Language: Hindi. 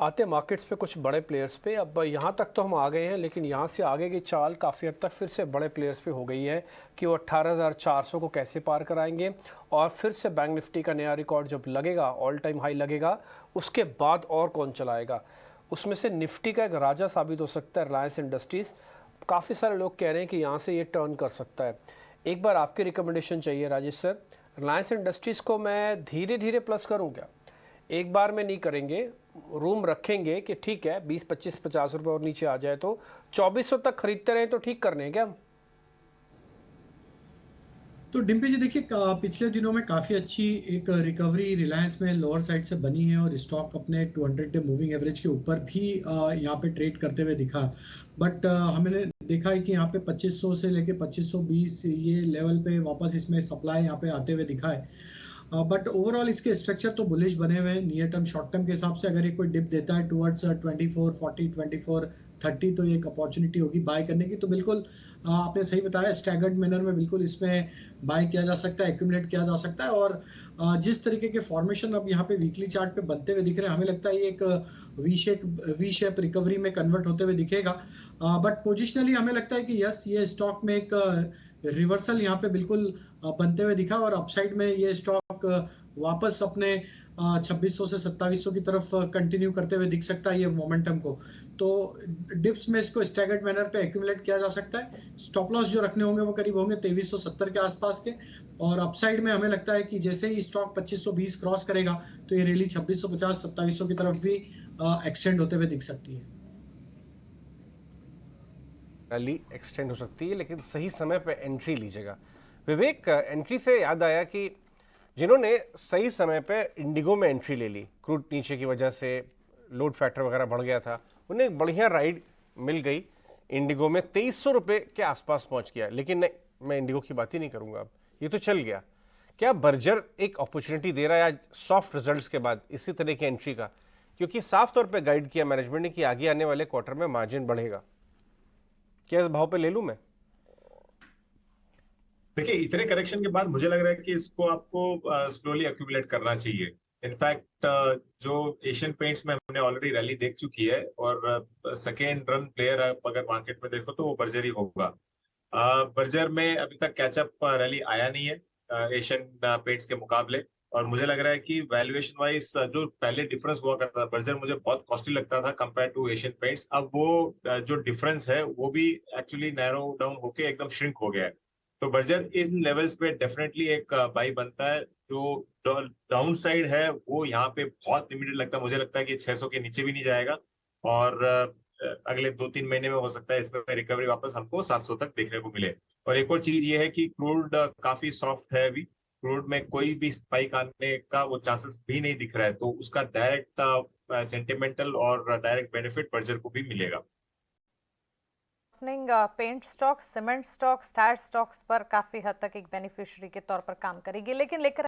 आते मार्केट्स पे कुछ बड़े प्लेयर्स पे। अब यहाँ तक तो हम आ गए हैं, लेकिन यहाँ से आगे की चाल काफ़ी हद तक फिर से बड़े प्लेयर्स पे हो गई है कि वो 18,400 को कैसे पार कराएंगे। और फिर से बैंक निफ्टी का नया रिकॉर्ड जब लगेगा, ऑल टाइम हाई लगेगा, उसके बाद और कौन चलाएगा। उसमें से निफ्टी का एक राजा साबित हो सकता है रिलायंस इंडस्ट्रीज़। काफ़ी सारे लोग कह रहे हैं कि यहाँ से ये टर्न कर सकता है। एक बार आपकी रिकमेंडेशन चाहिए राजेश सर। रिलायंस इंडस्ट्रीज़ को मैं धीरे धीरे प्लस करूँ क्या? एक बार में नहीं करेंगे, रूम रखेंगे कि ठीक है 20 25 50 रुपए और नीचे आ जाए तो 2400 तक खरीदते रहे तो ठीक करने हैं क्या हम? तो डिम्पी जी देखिए, पिछले दिनों में काफी अच्छी एक रिकवरी रिलायंस में लोअर साइड से बनी है और स्टॉक अपने 200 डे मूविंग एवरेज के ऊपर भी यहाँ पे ट्रेड करते हुए दिखा। बट हमने देखा है कि यहाँ पे 2500 से लेके 2520 ये लेवल पे वापस इसमें सप्लाई यहाँ पे आते हुए दिखा है। बट ओवरऑल इसके स्ट्रक्चर तो बुलिश बने हुए हैं। नियर टर्म शॉर्ट टर्म के हिसाब से अगर ये कोई डिप देता है टुवर्ड्स 2440 2430 तो ये एक अपॉर्चुनिटी होगी बाय करने की। तो बिल्कुल आपने सही बताया, स्टैगर्ड मैनर में बिल्कुल इसमें बाय किया जा सकता है, एक्यूमुलेट किया जा सकता है। और जिस तरीके के फॉर्मेशन अब यहाँ पे वीकली चार्ट पे बनते हुए दिख रहे हैं, हमें लगता है ये एक वी शेप रिकवरी में कन्वर्ट होते हुए दिखेगा। बट पोजिशनली हमें लगता है कि यस, ये स्टॉक में एक रिवर्सल यहाँ पे बिल्कुल बनते हुए दिखा और अपसाइड में ये स्टॉक वापस अपने 2600 से 2700 की तरफ कंटिन्यू करते हुए दिख सकता है ये मोमेंटम को। तो डिप्स में इसको स्टैगर्ड मैनर पे एक्यूमुलेट किया जा सकता है। स्टॉप लॉस जो रखने होंगे वो करीब होंगे 2370 के आसपास के। और अपसाइड में हमें लगता है कि जैसे ही स्टॉक 2520 क्रॉस करेगा तो ये रैली 2650 2700 की तरफ भी एक्सटेंड होते हुए दिख सकती है। रैली एक्सटेंड हो सकती है, लेकिन सही समय पे एंट्री लीजिएगा। विवेक, एंट्री से याद आया कि जिन्होंने सही समय पे इंडिगो में एंट्री ले ली, क्रूड नीचे की वजह से लोड फैक्टर वगैरह बढ़ गया था, उन्हें एक बढ़िया राइड मिल गई। इंडिगो में 2300 रुपये के आसपास पहुंच गया। लेकिन नहीं, मैं इंडिगो की बात ही नहीं करूंगा, अब ये तो चल गया। क्या बर्जर एक अपॉर्चुनिटी दे रहा है आज सॉफ्ट रिजल्ट्स के बाद इसी तरह की एंट्री का? क्योंकि साफ तौर पे गाइड किया मैनेजमेंट ने कि आगे आने वाले क्वार्टर में मार्जिन बढ़ेगा। क्या इस भाव पे ले लूं मैं? देखिए, इतने करेक्शन के बाद मुझे लग रहा है कि इसको आपको स्लोली एक्यूमुलेट करना चाहिए। इनफैक्ट जो एशियन पेंट्स में हमने ऑलरेडी रैली देख चुकी है, और सेकेंड रन प्लेयर अगर मार्केट में देखो तो वो बर्जर ही होगा। बर्जर में अभी तक कैचअप रैली आया नहीं है एशियन पेंट्स के मुकाबले। और मुझे लग रहा है कि वैल्यूएशन वाइज जो पहले डिफरेंस हुआ करता था, बर्जर मुझे बहुत कॉस्टली लगता था कंपेयर टू एशियन पेंट्स, अब वो जो डिफरेंस है वो भी एक्चुअली नैरो डाउन होके एकदम श्रिंक हो गया है। तो बर्जर इन लेवल्स पे डेफिनेटली एक बाई बनता है। जो डाउन साइड है वो यहाँ पे बहुत लिमिटेड लगता है, मुझे लगता है कि 600 के नीचे भी नहीं जाएगा। और अगले 2-3 महीने में हो सकता है इसमें रिकवरी वापस हमको 700 तक देखने को मिले। और एक और चीज ये है कि क्रूड काफी सॉफ्ट है अभी। क्रूड में कोई भी स्पाइक आने का वो चांसेस भी नहीं दिख रहा है, तो उसका डायरेक्ट सेंटिमेंटल और डायरेक्ट बेनिफिट बर्जर को भी मिलेगा। Paint stocks, cement stocks, tyre stocks पर काफी हद तक एक बेनिफिशियरी के तौर पर काम करेगी। लेकिन लेकर